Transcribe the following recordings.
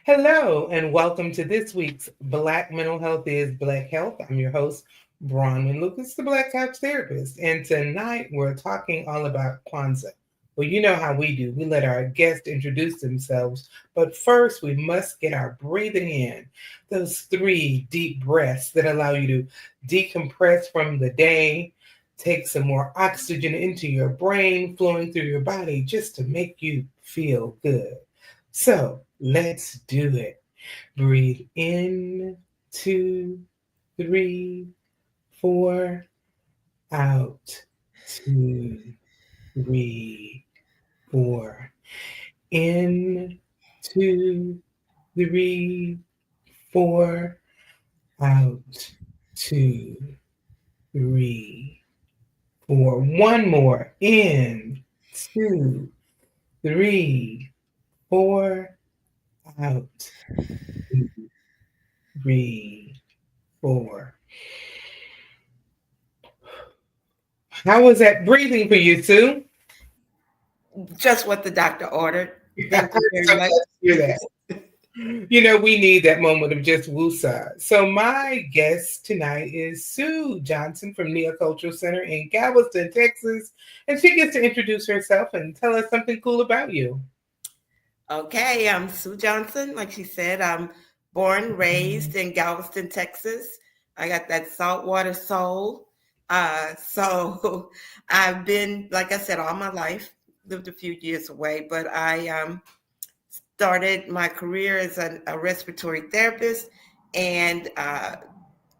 Hello, and welcome to this week's Black Mental Health is Black Health. I'm your host, Bronwyn Lucas, the Black Couch Therapist. And tonight we're talking all about Kwanzaa. Well, you know how we do. We let our guests introduce themselves, but first we must get our breathing in. Those 3 deep breaths that allow you to decompress from the day, take some more oxygen into your brain, flowing through your body just to make you feel good. So let's do it. Breathe in, 2, 3, 4, out, 2, 3, 4. In, 2, 3, 4, out, 2, 3, 4. One more. In, 2, 3, 4, out, 2, 3, 4. How was that breathing for you, Sue? Just what the doctor ordered. I'm Thank you very so glad much. to hear that. We need that moment of just woosah. So my guest tonight is Sue Johnson from Neocultural Center in Galveston, Texas, and she gets to introduce herself and tell us something cool about you. Okay, I'm Sue Johnson. Like she said, I'm born, raised in Galveston, Texas. I got that saltwater soul. So I've been, like I said, all my life, lived a few years away, but I started my career as a respiratory therapist and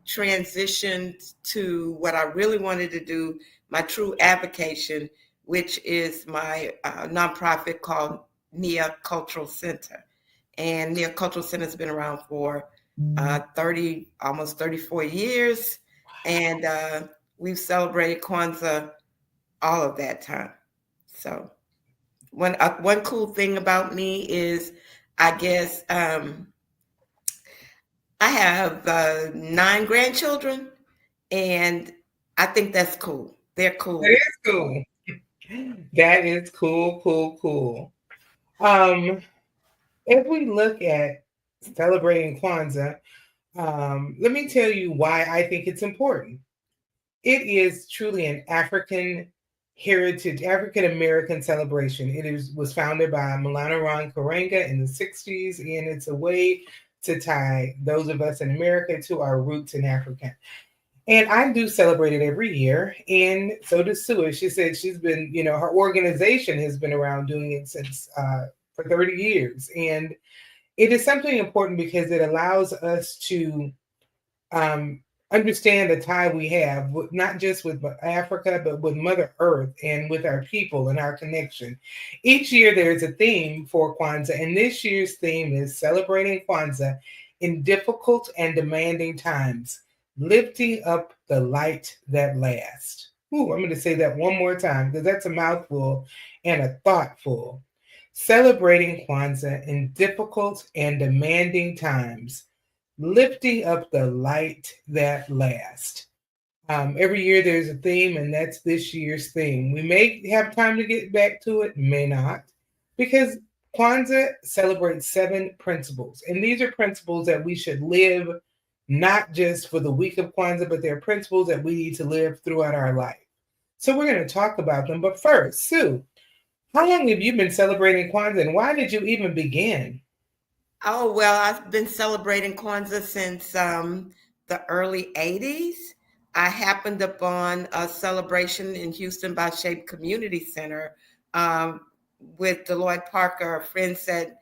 transitioned to what I really wanted to do, my true avocation, which is my nonprofit called Nia Cultural Center. And Nia Cultural Center has been around for 30, almost 34 years. And we've celebrated Kwanzaa all of that time. So one cool thing about me is, I guess, I have 9 grandchildren, and I think that's cool. They're That cool. is cool. That is cool, cool, cool. Um, if we look at celebrating Kwanzaa, let me tell you why I think it's important. It is truly an African heritage, African American celebration. Was founded by Malana Ron Karenga in the 60s, and it's a way to tie those of us in America to our roots in Africa. And I do celebrate it every year, and so does Sue. She said she's been, her organization has been around doing it since for 30 years, and it is something important because it allows us to um, understand the tie we have, not just with Africa, but with Mother Earth and with our people and our connection. Each year there's a theme for Kwanzaa, and this year's theme is celebrating Kwanzaa in difficult and demanding times, lifting up the light that lasts. Ooh, I'm going to say that one more time because that's a mouthful and a thoughtful. Celebrating Kwanzaa in difficult and demanding times, lifting up the light that lasts. Every year there's a theme, and that's this year's theme. We may have time to get back to it, may not, because Kwanzaa celebrates 7 principles, and these are principles that we should live not just for the week of Kwanzaa, but they're principles that we need to live throughout our life. So we're going to talk about them. But first, Sue, how long have you been celebrating Kwanzaa, and why did you even begin? Oh, well, I've been celebrating Kwanzaa since the early 80s. I happened upon a celebration in Houston by Shape Community Center um, with Deloitte Parker. A friend said,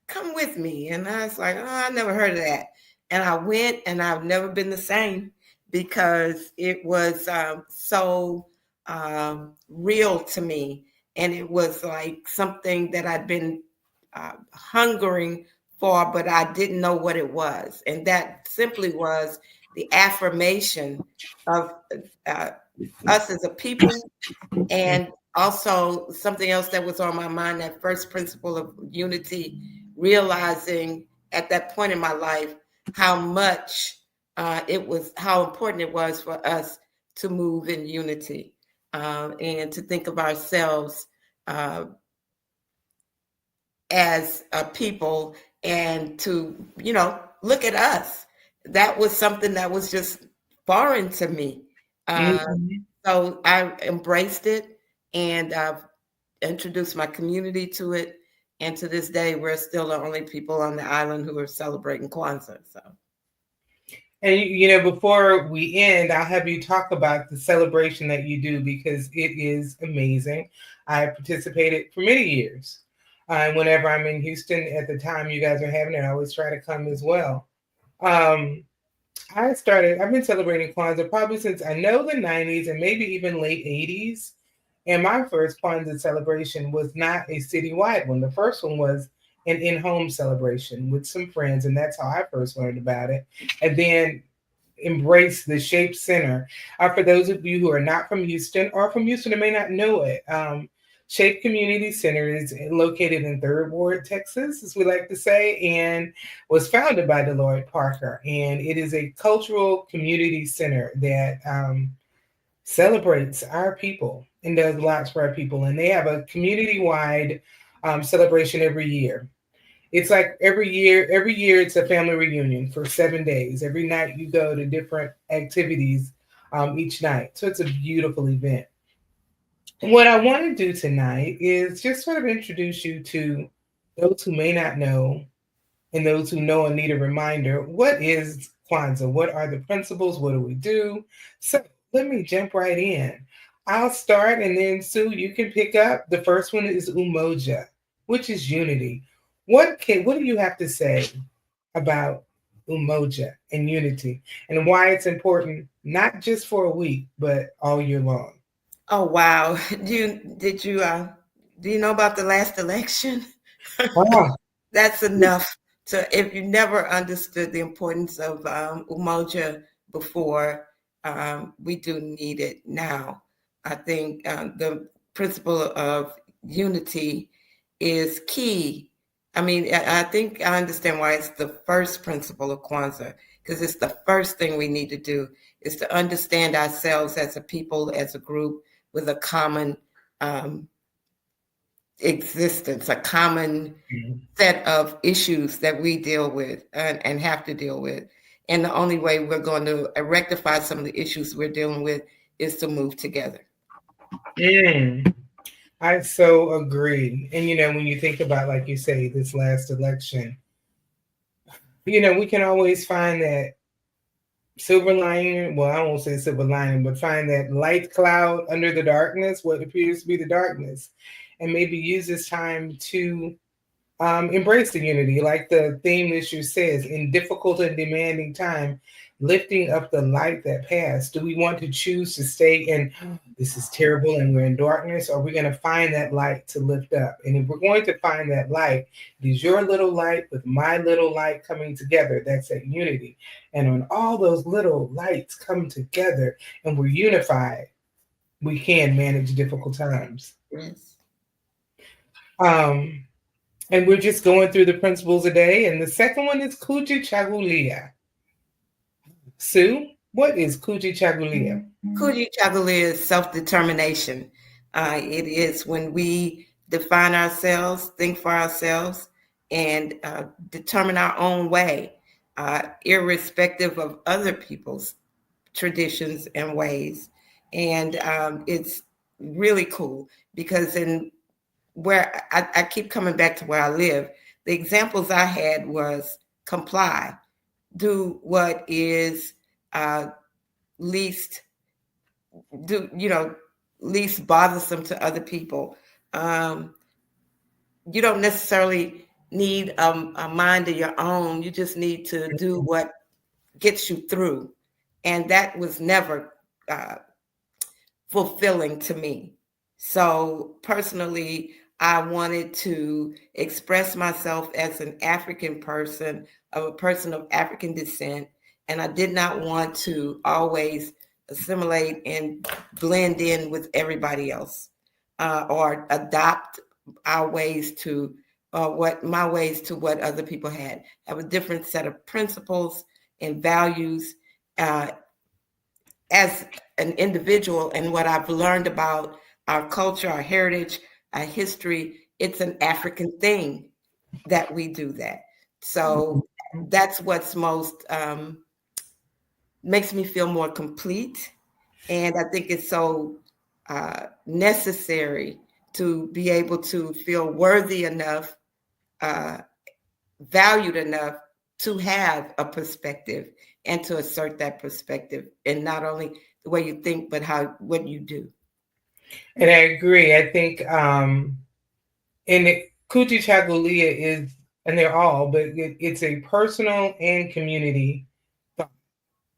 come with me. And I was like, oh, I never heard of that. And I went, and I've never been the same because it was so real to me. And it was like something that I'd been hungering for, but I didn't know what it was. And that simply was the affirmation of uh, us as a people, and also something else that was on my mind, that first principle of unity, realizing at that point in my life how much how important it was for us to move in unity, and to think of ourselves uh, as a people and to, look at us. That was something that was just foreign to me. Uh, Mhm. so I embraced it, and I've introduced my community to it. And to this day, we're still the only people on the island who are celebrating Kwanzaa. So, And before we end, I'll have you talk about the celebration that you do because it is amazing. I participated for many years. And whenever I'm in Houston at the time you guys are having it, I always try to come as well. Um, I've been celebrating Kwanzaa probably since I know the 90s and maybe even late 80s. And my first Kwanzaa celebration was not a citywide one. The first one was an in-home celebration with some friends, and that's how I first learned about it. And then embrace the Shape Center. For those of you who are not from Houston or from Houston and may not know it, Shape Community Center is located in Third Ward, Texas, as we like to say, and was founded by Deloitte Parker. And it is a cultural community center that celebrates our people and does lots for our people. And they have a community-wide celebration every year. It's like every year it's a family reunion for 7 days. Every night you go to different activities each night. So it's a beautiful event. What I want to do tonight is just sort of introduce you to those who may not know and those who know and need a reminder. What is Kwanzaa? What are the principles? What do we do? So let me jump right in. I'll start and then Sue, you can pick up. The first one is Umoja, which is unity. What do you have to say about Umoja and unity and why it's important, not just for a week, but all year long? oh wow, do you know about the last election? Ah, That's enough to, if you never understood the importance of Umoja before, we do need it now. I think the principle of unity is key. I mean, I think I understand why it's the first principle of Kwanzaa, because it's the first thing we need to do is to understand ourselves as a people, as a group with a common um, existence, a common set of issues that we deal with and have to deal with. And the only way we're going to rectify some of the issues we're dealing with is to move together. mm, I so agree. And when you think about, like you say, this last election, we can always find that silver lining. Well, I won't say silver lining, but find that light cloud under the darkness, what appears to be the darkness, and maybe use this time to embrace the unity, like the theme this year says, in difficult and demanding time, lifting up the light that passed. Do we want to choose to stay in this is terrible and we're in darkness, or are we going to find that light to lift up? And if we're going to find that light, it is your little light with my little light coming together. That's that unity. And when all those little lights come together and we're unified, we can manage difficult times. Yes. Um, and we're just going through the principles a day. And the second one is Kuji Chagulia. Sue, what is Kuji Chagulia? Kuji Chaguli is self-determination. It is when we define ourselves, think for ourselves, and determine our own way, irrespective of other people's traditions and ways. And it's really cool because in where I keep coming back to where I live, the examples I had was comply, do what is uh, least do least bothersome to other people. Um, you don't necessarily need a mind of your own. You just need to do what gets you through, and that was never uh, fulfilling to me. So personally, I wanted to express myself as an African person, of a person of African descent, and I did not want to always assimilate and blend in with everybody else, or adopt our ways to what my ways to what other people had. I have a different set of principles and values. Uh, as an individual and what I've learned about our culture, our heritage, our history, it's an African thing that we do that. So that's what's most makes me feel more complete. And I think it's so necessary to be able to feel worthy enough, uh, valued enough to have a perspective and to assert that perspective, and not only the way you think, but what you do. And I agree. I think and Kuchi Chagulia is, and they're all, but it's a personal and community thought.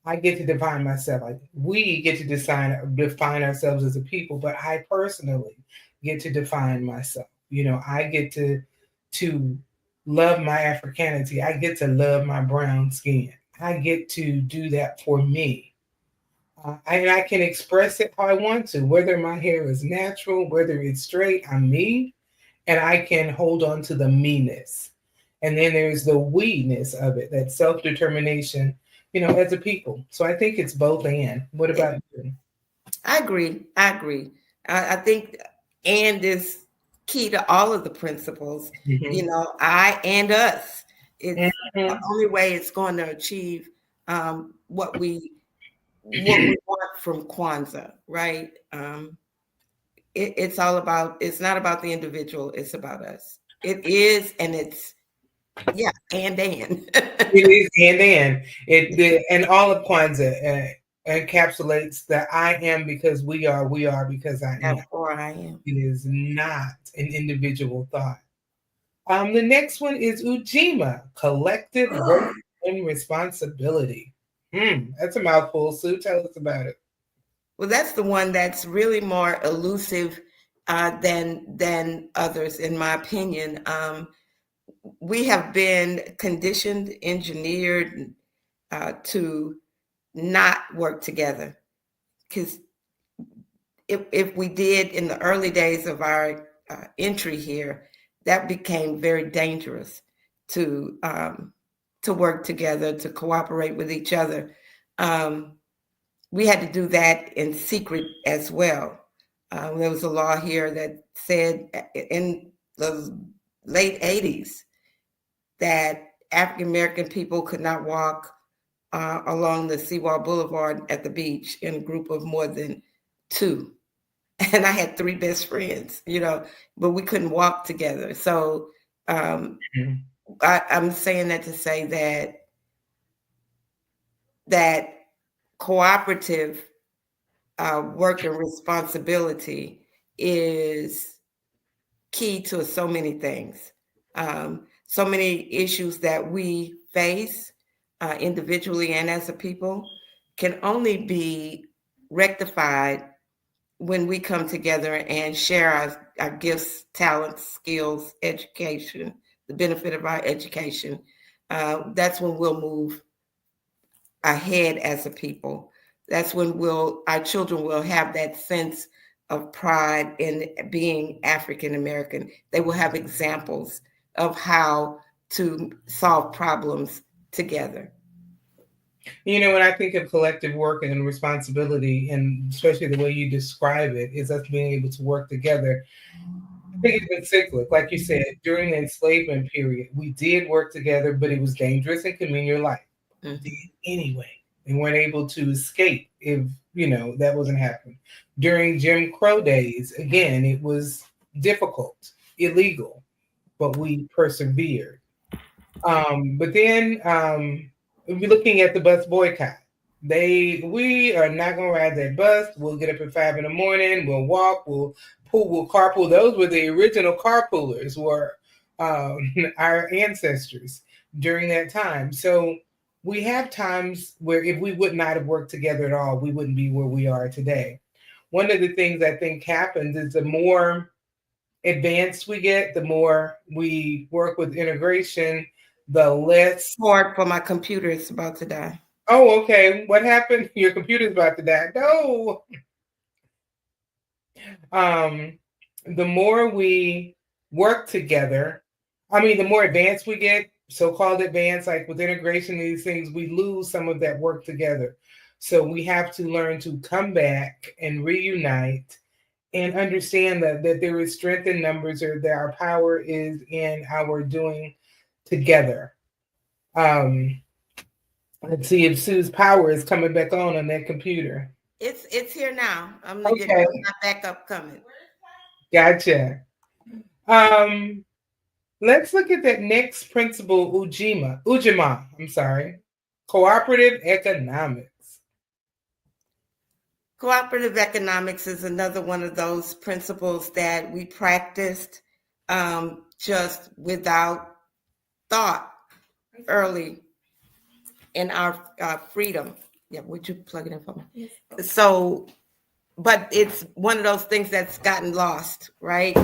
I get to define myself. Like we get to define ourselves as a people, but I personally get to define myself. I get to love my Africanity. I get to love my brown skin. I get to do that for me. And I can express it how I want to, whether my hair is natural, whether it's straight, I'm me, and I can hold on to the me-ness. And then there's the we-ness of it, that self-determination, as a people. So I think it's both and. What about you? I agree. I agree. I think and is key to all of the principles. Mm-hmm. I and us. It's the Mm-hmm. only way it's going to achieve what we want from Kwanzaa, right? It's all about. It's not about the individual. It's about us. It is, and it's yeah, and. It is and. And all of Kwanzaa encapsulates that I am because we are because I am. Therefore, I am. It is not an individual thought. The next one is Ujima, collective work and responsibility. That's a mouthful. Sue, tell us about it. Well, that's the one that's really more elusive than others, in my opinion. We have been conditioned, engineered to not work together. Because if we did in the early days of our entry here, that became very dangerous to work together, to cooperate with each other. We had to do that in secret as well. There was a law here that said in the late 80s that African American people could not walk along the Seawall Boulevard at the beach in a group of more than two. And I had three best friends, but we couldn't walk together. So I'm saying that to say that cooperative work and responsibility is key to so many things. So many issues that we face individually and as a people can only be rectified when we come together and share our gifts, talents, skills, education, the benefit of our education. That's when we'll move ahead as a people. That's when our children will have that sense of pride in being African American. They will have examples of how to solve problems together. When I think of collective work and responsibility, and especially the way you describe it, is us being able to work together. I think it's been cyclic. Like you said, during the enslavement period, we did work together, but it was dangerous and could mean your life. Mm-hmm. Did anyway. They weren't able to escape if, that wasn't happening. During Jim Crow days, again, it was difficult, illegal, but we persevered. But then we're looking at the bus boycott. We are not gonna ride that bus. We'll get up at 5 in the morning. We'll walk. We'll carpool. Those were the original carpoolers. Were our ancestors during that time. So we have times where if we would not have worked together at all, we wouldn't be where we are today. One of the things I think happens is the more advanced we get, the more we work with integration, the less. Support for my computer is about to die. Oh, okay. What happened? Your computer's about to die. No. The more we work together, the more advanced we get, so-called advanced, like with integration of these things, we lose some of that work together. So we have to learn to come back and reunite and understand that there is strength in numbers, or that our power is in our doing together. Um, let's see if Sue's power is coming back on that computer. It's here now. I'm gonna get Okay, my backup coming. gotcha. Um, let's look at that next principle, Ujima, I'm sorry. Cooperative economics. Cooperative economics is another one of those principles that we practiced just without thought early in our freedom. Yeah, would you plug it in for me? Yes. So, but it's one of those things that's gotten lost, right?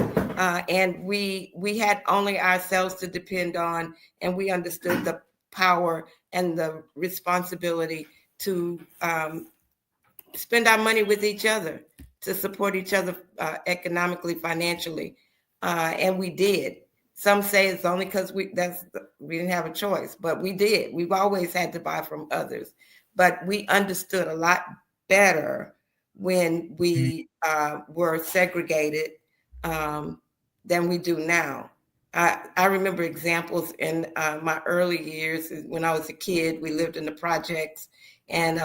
And we had only ourselves to depend on, and we understood the power and the responsibility to spend our money with each other, to support each other economically, financially, and we did. Some say it's only because we didn't have a choice, but we did. We've always had to buy from others, but we understood a lot better when we were segregated than we do now. I remember examples in my early years when I was a kid. We lived in the projects, and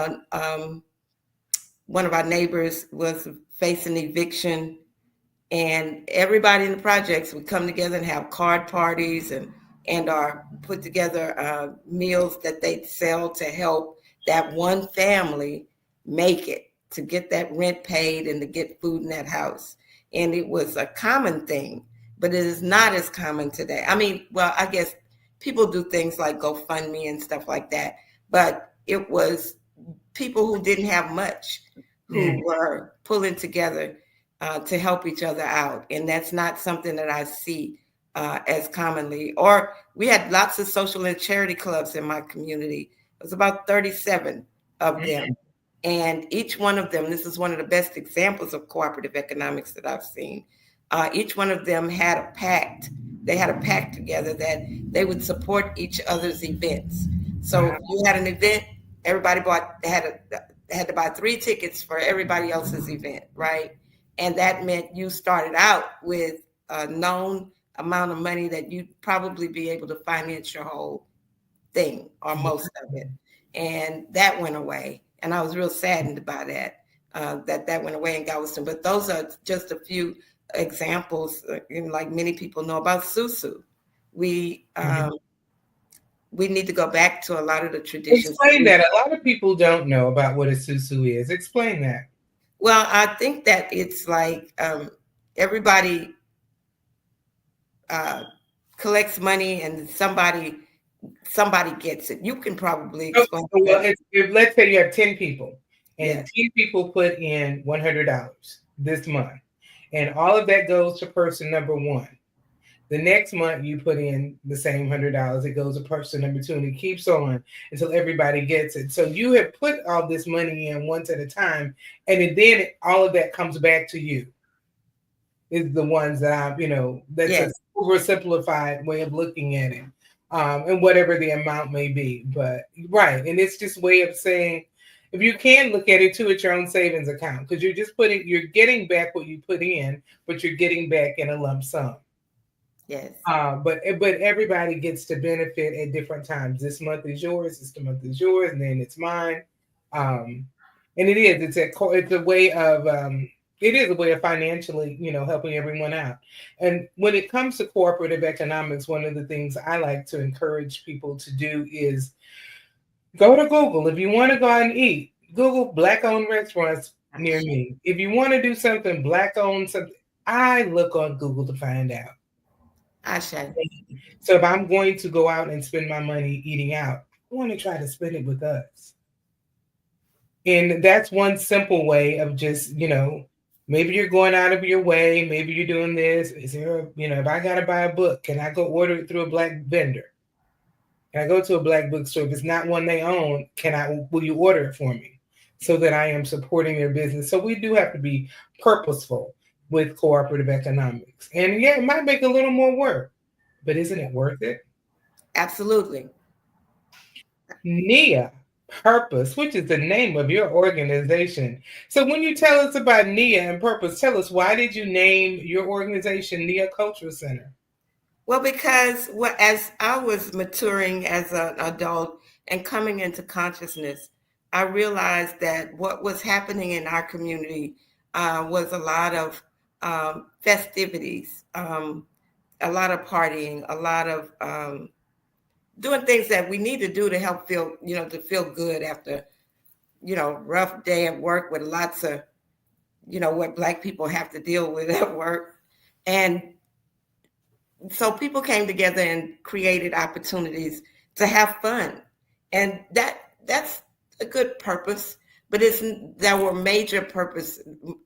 one of our neighbors was facing eviction, and everybody in the projects would come together and have card parties and are put together meals that they'd sell to help that one family make it, to get that rent paid and to get food in that house. And it was a common thing, but it is not as common today. I mean, well, I guess people do things like GoFundMe and stuff like that, but it was people who didn't have much who were pulling together to help each other out. And that's not something that I see as commonly. Or we had lots of social and charity clubs in my community. It was about 37 of them. And each one of them, this is one of the best examples of cooperative economics that I've seen. Each one of them had a pact. They had a pact together that they would support each other's events. So if you had an event, everybody had to buy 3 tickets for everybody else's event, right? And that meant you started out with a known amount of money that you'd probably be able to finance your whole thing or most of it. And that went away. And I was real saddened by that, that went away in Galveston. But those are just a few examples, like many people know about Susu. We we need to go back to a lot of the traditions. Explain that. A lot of people don't know about what a susu is. Explain that. Well, I think that it's like everybody collects money and somebody gets it. You can probably explain Well, that. let's say you have 10 people and Yes. 10 people put in $100 this month, and all of that goes to person number one. The next month you put in the same $100, it goes to person number two, and it keeps on until everybody gets it. So you have put all this money in once at a time, and then all of that comes back to you. Is the ones that that's Yes. a oversimplified way of looking at it, and whatever the amount may be. But right, and it's just a way of saying, if you can look at it too, at your own savings account, because you're getting back what you put in, but you're getting back in a lump sum. Yes. But everybody gets to benefit at different times. This month is yours. This month is yours, and then it's mine. And it is. It's a way of. It is a way of financially, helping everyone out. And when it comes to cooperative economics, one of the things I like to encourage people to do is go to Google. If you want to go out and eat, Google Black-owned restaurants near me. If you want to do something Black-owned, something, I look on Google to find out. Asha. So if I'm going to go out and spend my money eating out, I want to try to spend it with us. And that's one simple way of just, maybe you're going out of your way. Maybe you're doing this. Is there, if I got to buy a book, can I go order it through a Black vendor? Can I go to a Black bookstore? If it's not one they own, will you order it for me so that I am supporting their business? So we do have to be purposeful with cooperative economics. And yeah, it might make a little more work, but isn't it worth it? Absolutely. NIA, Purpose, which is the name of your organization. So when you tell us about NIA and Purpose, tell us, why did you name your organization NIA Cultural Center? Well, because as I was maturing as an adult and coming into consciousness, I realized that what was happening in our community was a lot of festivities, a lot of partying, a lot of doing things that we need to do to help feel, to feel good after, rough day at work with lots of, what Black people have to deal with at work. And so people came together and created opportunities to have fun, and that's a good purpose. But there were major purpose,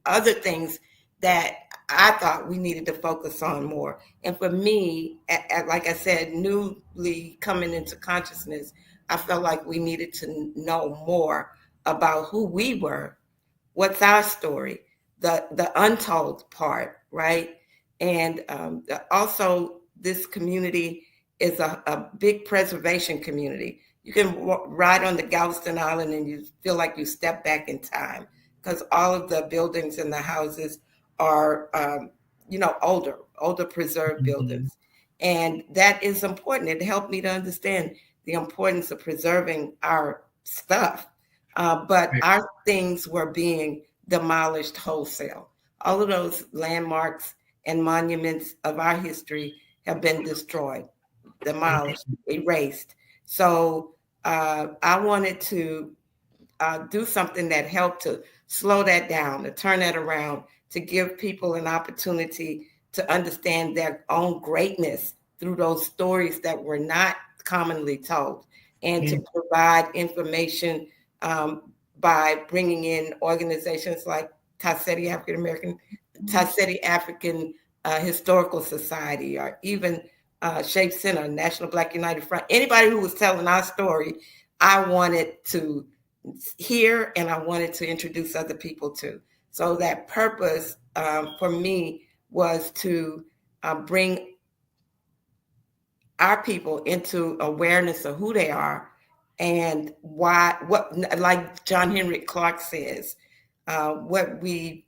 other things that I thought we needed to focus on more. And for me, like I said, newly coming into consciousness, I felt like we needed to know more about who we were, what's our story, the untold part, right? And also, this community is a big preservation community. You can ride on the Galveston Island and you feel like you step back in time, because all of the buildings and the houses are, older preserved Mhm. buildings. And that is important. It helped me to understand the importance of preserving our stuff. But Right. our things were being demolished wholesale. All of those landmarks and monuments of our history have been destroyed, demolished, erased. So I wanted to do something that helped to slow that down, to turn that around, to give people an opportunity to understand their own greatness through those stories that were not commonly told, and to Mm, provide information um, by bringing in organizations like Tassetti African American, Tassetti African Historical Society, or even Shape Center, National Black United Front. Anybody who was telling our story, I wanted to hear, and I wanted to introduce other people to. So that purpose for me was to bring our people into awareness of who they are and why, what, like John Henrik Clark says, what we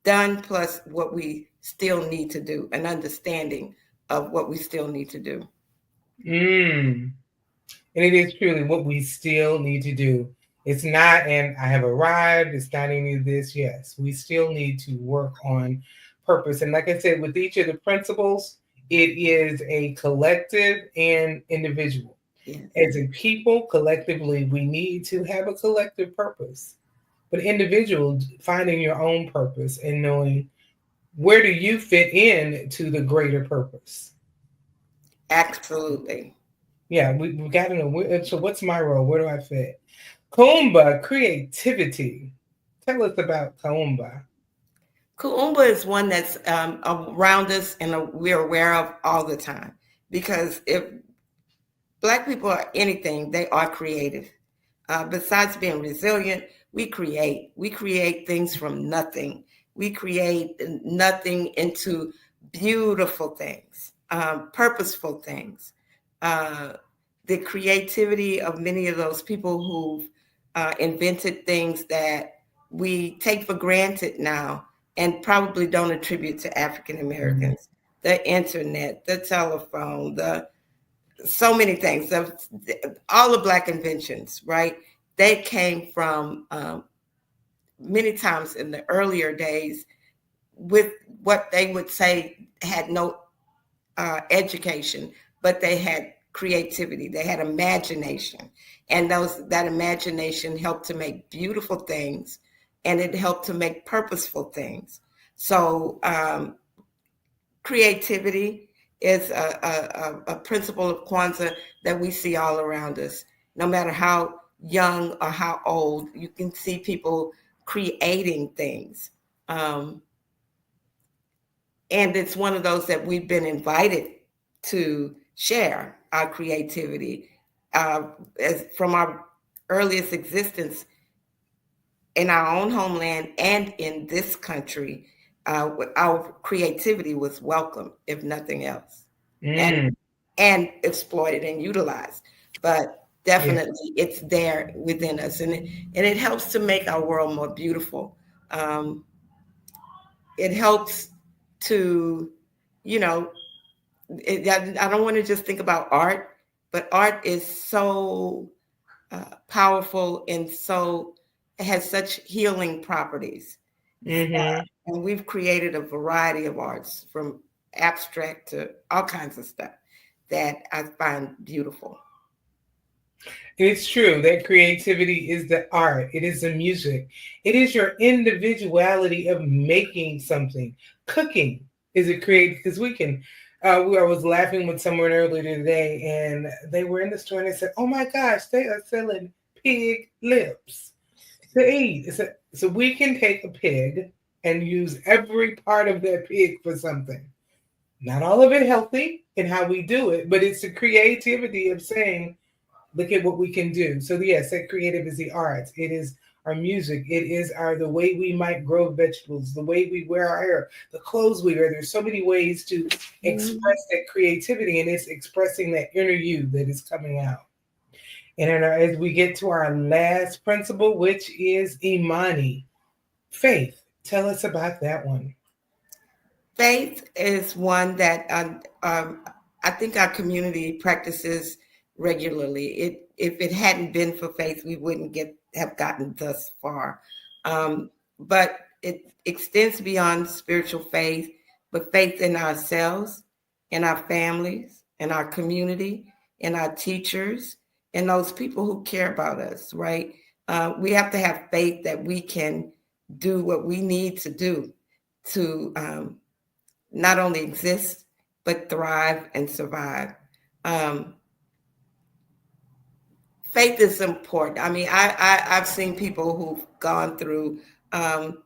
done plus what we still need to do, an understanding of what we still need to do. mm. And it is truly what we still need to do. It's not, and I have arrived, it's not any of this. Yes, we still need to work on purpose. And like I said, with each of the principles, it is a collective and individual. Yes, As a people, collectively, we need to have a collective purpose. But individual, finding your own purpose and knowing where do you fit in to the greater purpose. absolutely. Yeah, we got to know. So, what's my role? Where do I fit? Kumba, creativity. Tell us about Kumba. Kuumba is one that's around us and we're aware of all the time, because if Black people are anything, they are creative. Besides being resilient, we create. We create things from nothing. We create nothing into beautiful things, purposeful things. Uh, the creativity of many of those people who've invented things that we take for granted now and probably don't attribute to African Mhm. Americans. The internet, the telephone, the so many things. All the Black inventions, right? They came from many times in the earlier days with what they would say had no education, but they had creativity, they had imagination, and that imagination helped to make beautiful things, and it helped to make purposeful things. So creativity is a principle of Kwanzaa that we see all around us. No matter how young or how old, you can see people creating things. Um, and it's one of those that we've been invited to share our creativity uh, as from our earliest existence in our own homeland and in this country. Our creativity was welcome, if nothing else, and Mm, exploited and utilized. But yeah. definitely, it's there within us, and it helps to make our world more beautiful. Um, it helps to, you know, I don't want to just think about art, but art is so powerful and so it has such healing properties. Mm-hmm. And we've created a variety of arts from abstract to all kinds of stuff that I find beautiful. It's true that creativity is the art, it is the music, it is your individuality of making something. Cooking is a creative because we can. I was laughing with someone earlier today, and they were in the store and they said, "Oh my gosh, they are selling pig lips to eat." So we can take a pig and use every part of that pig for something. Not all of it healthy in how we do it, but it's the creativity of saying, look at what we can do. So yes, that creative is the arts. It is our music. It is our the way we might grow vegetables, the way we wear our hair, the clothes we wear. There's so many ways to Mhm. express that creativity, and it's expressing that inner you that is coming out. And as we get to our last principle, which is Imani, faith. Tell us about that one. Faith is one that I think our community practices regularly. If it hadn't been for faith, we wouldn't have gotten thus far. But it extends beyond spiritual faith, but faith in ourselves, in our families, in our community, in our teachers, and those people who care about us. Right? We have to have faith that we can do what we need to do to not only exist but thrive and survive. Um, Faith is important. I mean, I've seen people who've gone through um,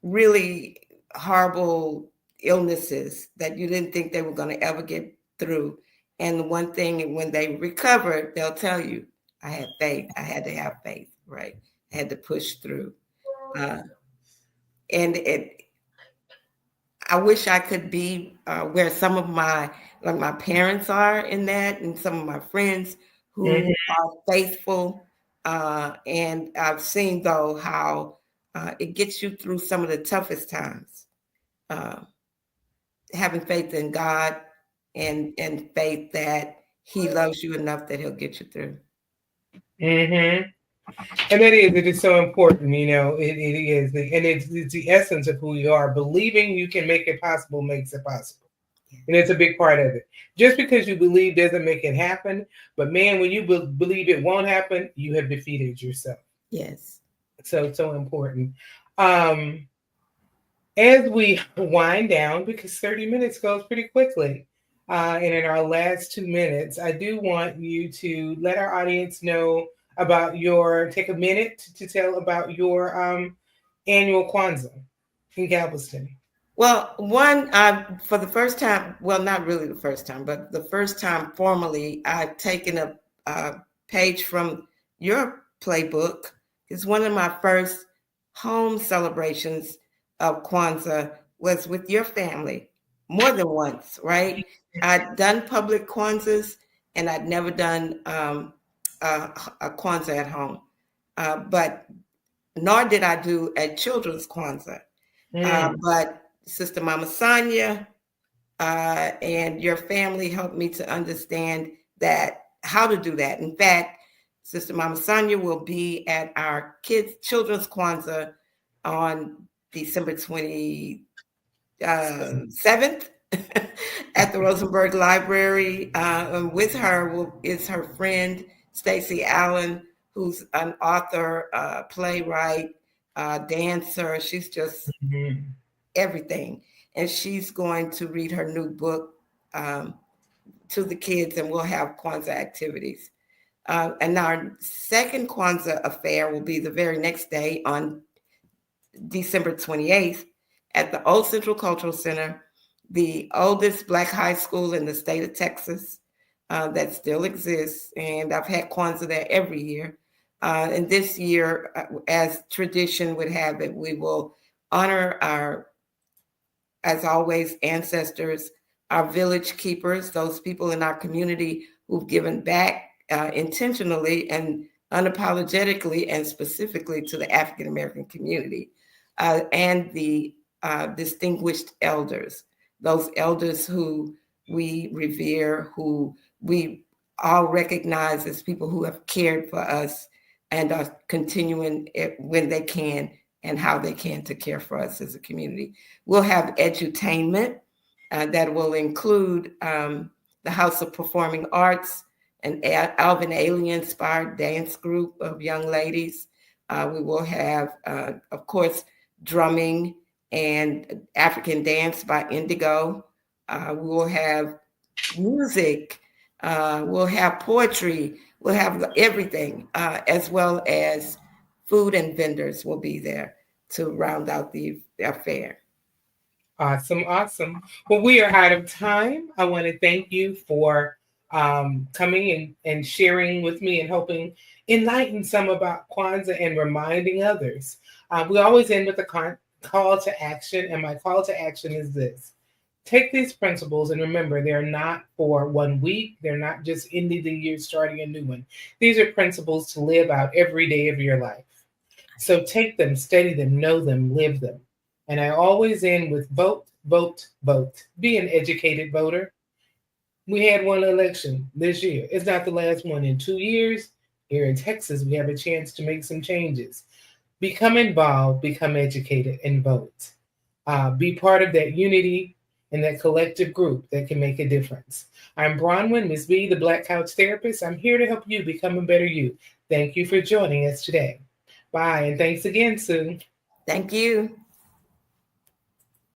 really horrible illnesses that you didn't think they were going to ever get through. And the one thing, when they recover, they'll tell you, "I had faith. I had to have faith. Right? I had to push through." Uh, and I wish I could be where some of my parents are in that, and some of my friends who Mm-hmm. are faithful. And I've seen though how it gets you through some of the toughest times. Uh, Having faith in God and faith that He loves you enough that He'll get you through. Mm-hmm. And it is so important, it is, and it's the essence of who you are. Believing you can make it possible makes it possible. And it's a big part of it. Just because you believe doesn't make it happen. But man, when you believe it won't happen, you have defeated yourself. Yes. So important. Um, as we wind down, because 30 minutes goes pretty quickly, and in our last 2 minutes, I do want you to let our audience know about take a minute to tell about your annual Kwanzaa in Galveston. Well, for the first time, well, not really the first time, but the first time formally, I've taken a page from your playbook. It's one of my first home celebrations of Kwanzaa was with your family more than once, right? I'd done public Kwanzaas and I'd never done a Kwanzaa at home, but nor did I do a children's Kwanzaa. Mm, But Sister Mama Sonia and your family helped me to understand that how to do that. In fact, Sister Mama Sonia will be at our children's Kwanzaa on December 27th at the Rosenberg Library. And with her is her friend Stacy Allen, who's an author, playwright, dancer. She's just mhm. everything. And she's going to read her new book um, to the kids, and we'll have Kwanzaa activities. And our second Kwanzaa affair will be the very next day on December 28th at the Old Central Cultural Center, the oldest Black high school in the state of Texas that still exists. And I've had Kwanzaa there every year. And this year, as tradition would have it, we will honor our, as always, ancestors, our village keepers, those people in our community who've given back intentionally and unapologetically and specifically to the African American community, and the distinguished elders, those elders who we revere, who we all recognize as people who have cared for us and are continuing it when they can and how they can to care for us as a community. We'll have edutainment that will include the House of Performing Arts, an Alvin Ailey inspired dance group of young ladies. We will have, of course, drumming and African dance by Indigo. We will have music. We'll have poetry. We'll have everything, as well as food and vendors will be there to round out the affair. Awesome, awesome. Well, we are out of time. I want to thank you for coming and sharing with me and helping enlighten some about Kwanzaa and reminding others. We always end with a call to action, and my call to action is this. Take these principles and remember they're not for 1 week. They're not just ending the year, starting a new one. These are principles to live out every day of your life. So take them, study them, know them, live them. And I always end with vote, vote, vote. Be an educated voter. We had one election this year. It's not the last one. In 2 years, here in Texas, we have a chance to make some changes. Become involved, become educated, and vote. Be part of that unity and that collective group that can make a difference. I'm Bronwyn, Miss B, the Black Couch Therapist. I'm here to help you become a better you. Thank you for joining us today. Bye, and thanks again, Sue. Thank you.